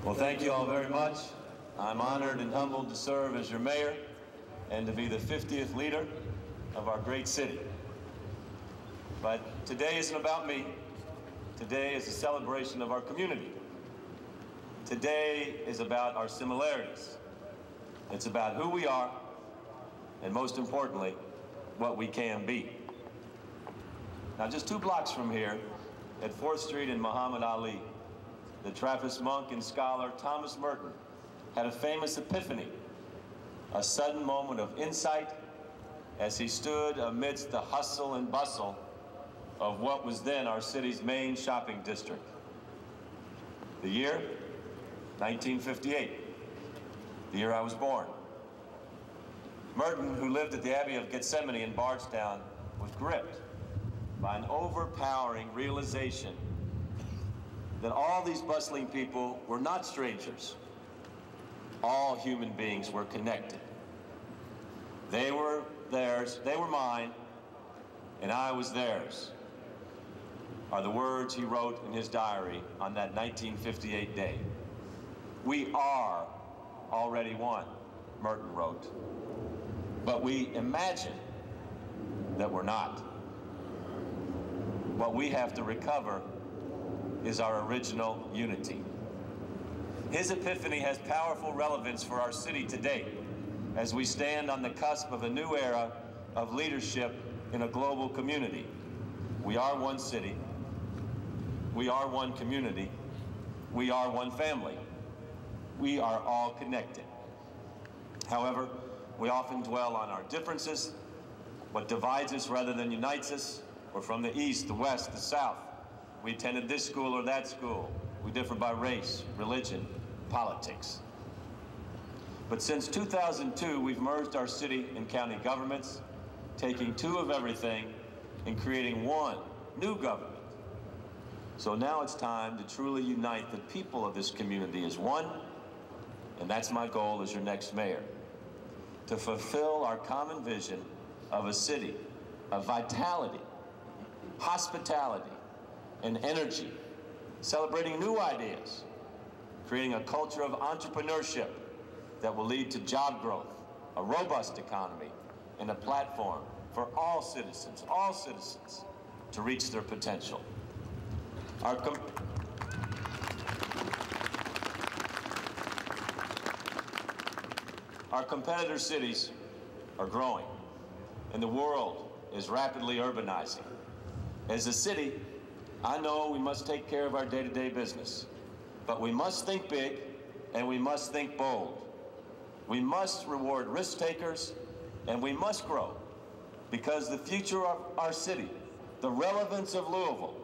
Well, thank you all very much. I'm honored and humbled to serve as your mayor and to be the 50th leader of our great city. But today isn't about me. Today is a celebration of our community. Today is about our similarities. It's about who we are, and most importantly, what we can be. Now, just 2 blocks from here, at 4th Street and Muhammad Ali, the Trappist monk and scholar Thomas Merton had a famous epiphany, a sudden moment of insight as he stood amidst the hustle and bustle of what was then our city's main shopping district. The year, 1958, the year I was born. Merton, who lived at the Abbey of Gethsemane in Bardstown, was gripped by an overpowering realization that all these bustling people were not strangers. All human beings were connected. They were theirs, they were mine, and I was theirs, are the words he wrote in his diary on that 1958 day. We are already one, Merton wrote, but we imagine that we're not. What we have to recover is our original unity. His epiphany has powerful relevance for our city today as we stand on the cusp of a new era of leadership in a global community. We are one city, we are one community, we are one family. We are all connected. However, we often dwell on our differences, what divides us rather than unites us. We're from the east, the west, the south. We attended this school or that school. We differ by race, religion, politics. But since 2002, we've merged our city and county governments, taking 2 of everything and creating 1 new government. So now it's time to truly unite the people of this community as one, and that's my goal as your next mayor, to fulfill our common vision of a city of vitality, hospitality, and energy, celebrating new ideas, creating a culture of entrepreneurship that will lead to job growth, a robust economy, and a platform for all citizens to reach their potential. Our competitor cities are growing, and the world is rapidly urbanizing. As a city, I know we must take care of our day-to-day business, but we must think big and we must think bold. We must reward risk takers and we must grow, because the future of our city, the relevance of Louisville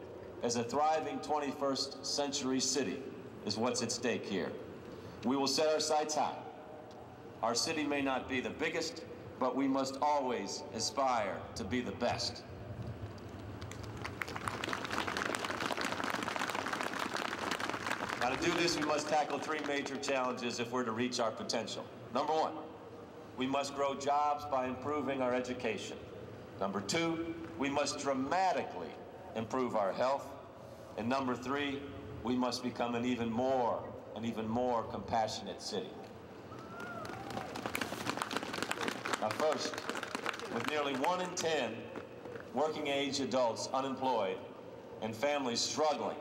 as a thriving 21st century city, is what's at stake here. We will set our sights high. Our city may not be the biggest, but we must always aspire to be the best. Now, to do this, we must tackle 3 major challenges if we're to reach our potential. Number 1, we must grow jobs by improving our education. Number 2, we must dramatically improve our health. And number 3, we must become an even more compassionate city. Now first, with nearly 1 in 10 working age adults unemployed and families struggling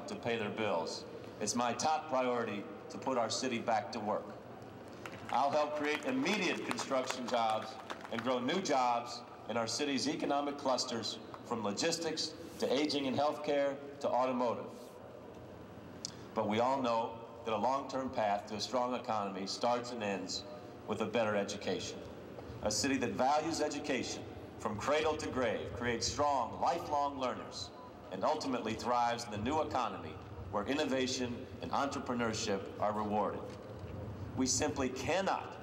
to pay their bills, it's my top priority to put our city back to work. I'll help create immediate construction jobs and grow new jobs in our city's economic clusters, from logistics to aging and healthcare to automotive. But we all know that a long-term path to a strong economy starts and ends with a better education. A city that values education from cradle to grave creates strong, lifelong learners and ultimately thrives in the new economy where innovation and entrepreneurship are rewarded. We simply cannot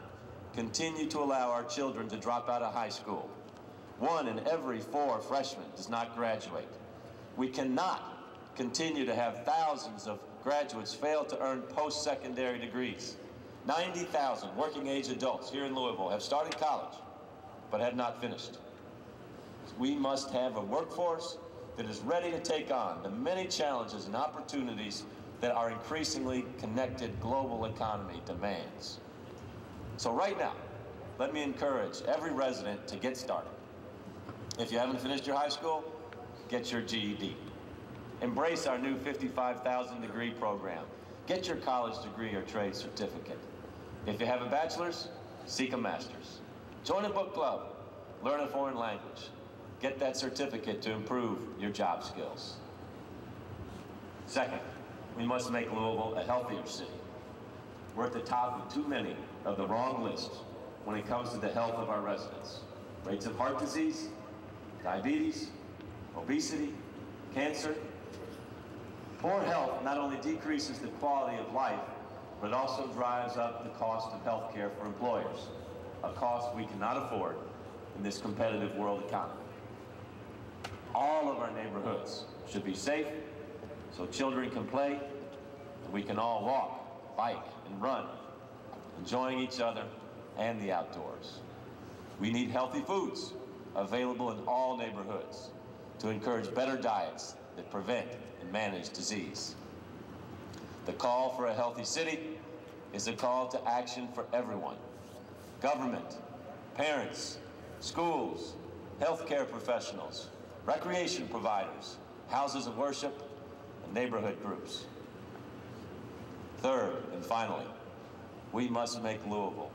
continue to allow our children to drop out of high school. 1 in every 4 freshmen does not graduate. We cannot continue to have thousands of graduates fail to earn post-secondary degrees. 90,000 working-age adults here in Louisville have started college, but have not finished. We must have a workforce that is ready to take on the many challenges and opportunities that our increasingly connected global economy demands. So right now, let me encourage every resident to get started. If you haven't finished your high school, get your GED. Embrace our new 55,000 degree program. Get your college degree or trade certificate. If you have a bachelor's, seek a master's. Join a book club, learn a foreign language. Get that certificate to improve your job skills. Second, we must make Louisville a healthier city. We're at the top of too many of the wrong lists when it comes to the health of our residents. Rates of heart disease, diabetes, obesity, cancer. Poor health not only decreases the quality of life, but it also drives up the cost of health care for employers, a cost we cannot afford in this competitive world economy. All of our neighborhoods should be safe so children can play and we can all walk, bike, and run, enjoying each other and the outdoors. We need healthy foods available in all neighborhoods to encourage better diets that prevent and manage disease. The call for a healthy city is a call to action for everyone. Government, parents, schools, healthcare professionals, recreation providers, houses of worship, and neighborhood groups. Third, and finally, we must make Louisville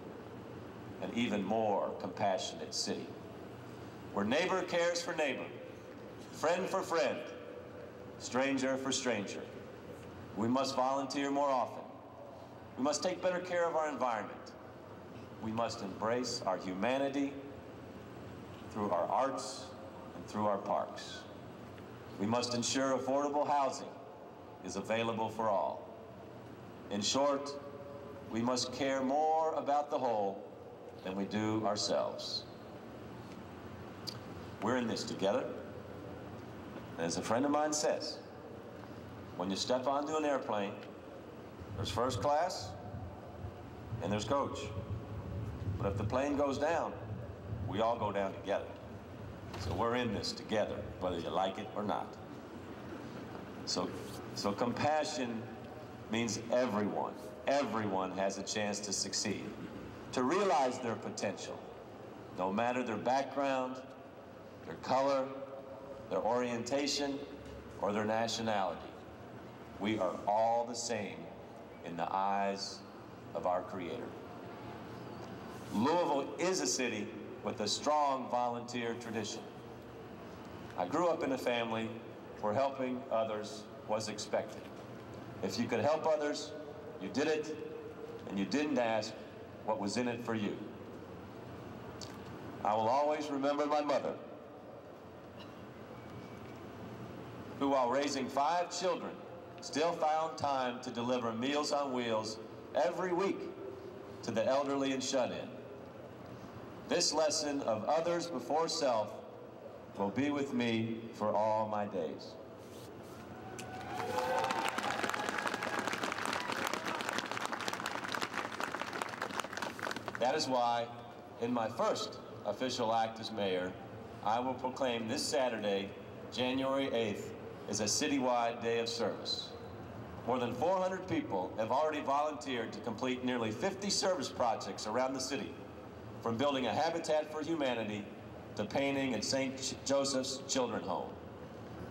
an even more compassionate city, where neighbor cares for neighbor, friend for friend, stranger for stranger. We must volunteer more often. We must take better care of our environment. We must embrace our humanity through our arts and through our parks. We must ensure affordable housing is available for all. In short, we must care more about the whole than we do ourselves. We're in this together. And as a friend of mine says, when you step onto an airplane, there's first class and there's coach. But if the plane goes down, we all go down together. So we're in this together, whether you like it or not. So compassion means everyone has a chance to succeed, to realize their potential, no matter their background, their color, their orientation, or their nationality. We are all the same in the eyes of our Creator. Louisville is a city with a strong volunteer tradition. I grew up in a family where helping others was expected. If you could help others, you did it, and you didn't ask what was in it for you. I will always remember my mother, who, while raising 5 children, still found time to deliver Meals on Wheels every week to the elderly and shut-in. This lesson of others before self will be with me for all my days. That is why, in my first official act as mayor, I will proclaim this Saturday, January 8th, as a citywide day of service. More than 400 people have already volunteered to complete nearly 50 service projects around the city, from building a Habitat for Humanity to painting at St. Joseph's Children's Home.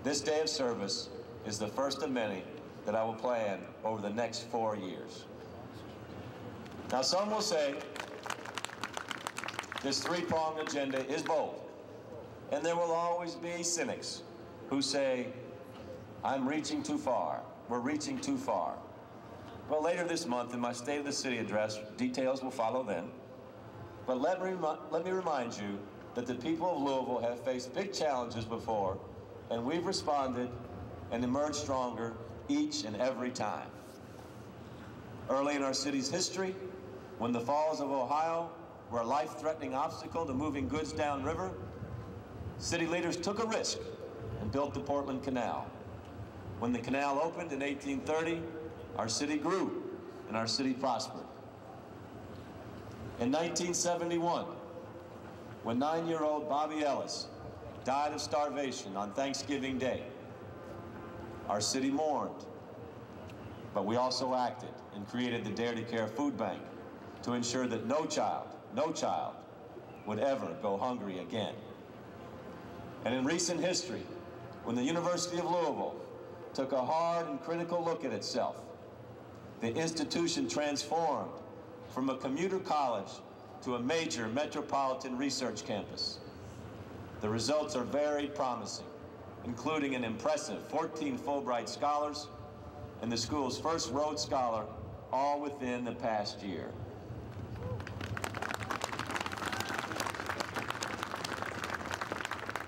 This day of service is the first of many that I will plan over the next 4 years. Now, some will say this three-pronged agenda is bold, and there will always be cynics who say, I'm reaching too far, we're reaching too far. Well, later this month in my State of the City address, details will follow then. But let me remind you that the people of Louisville have faced big challenges before, and we've responded and emerged stronger each and every time. Early in our city's history, when the Falls of Ohio were a life-threatening obstacle to moving goods downriver, city leaders took a risk and built the Portland Canal. When the canal opened in 1830, our city grew and our city prospered. In 1971, when 9-year-old Bobby Ellis died of starvation on Thanksgiving Day, our city mourned. But we also acted and created the Dare to Care Food Bank to ensure that no child would ever go hungry again. And in recent history, when the University of Louisville took a hard and critical look at itself, the institution transformed from a commuter college to a major metropolitan research campus. The results are very promising, including an impressive 14 Fulbright scholars and the school's first Rhodes Scholar, all within the past year.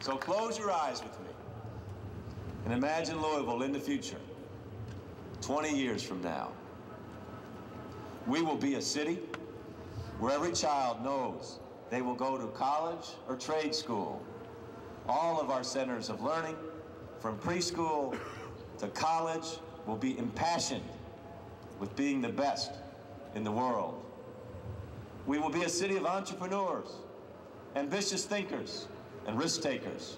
So close your eyes with me and imagine Louisville in the future, 20 years from now. We will be a city where every child knows they will go to college or trade school. All of our centers of learning, from preschool to college, will be impassioned with being the best in the world. We will be a city of entrepreneurs, ambitious thinkers, and risk takers.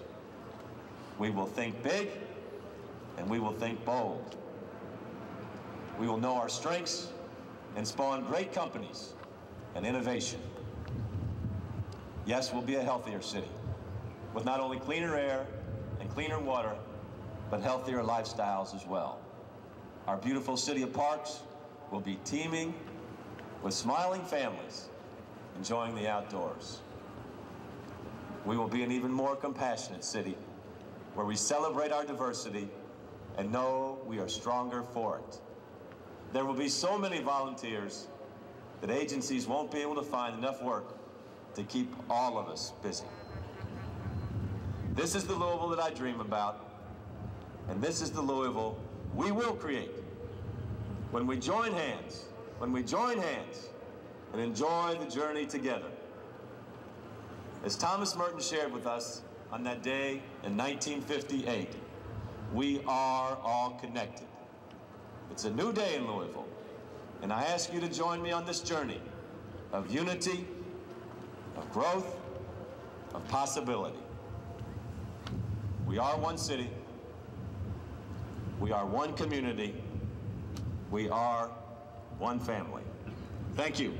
We will think big, and we will think bold. We will know our strengths and spawn great companies and innovation. Yes, we'll be a healthier city, with not only cleaner air and cleaner water, but healthier lifestyles as well. Our beautiful city of parks will be teeming with smiling families enjoying the outdoors. We will be an even more compassionate city where we celebrate our diversity and know we are stronger for it. There will be so many volunteers that agencies won't be able to find enough work to keep all of us busy. This is the Louisville that I dream about, and this is the Louisville we will create when we join hands and enjoy the journey together. As Thomas Merton shared with us on that day in 1958, we are all connected. It's a new day in Louisville, and I ask you to join me on this journey of unity, of growth, of possibility. We are one city. We are one community. We are one family. Thank you.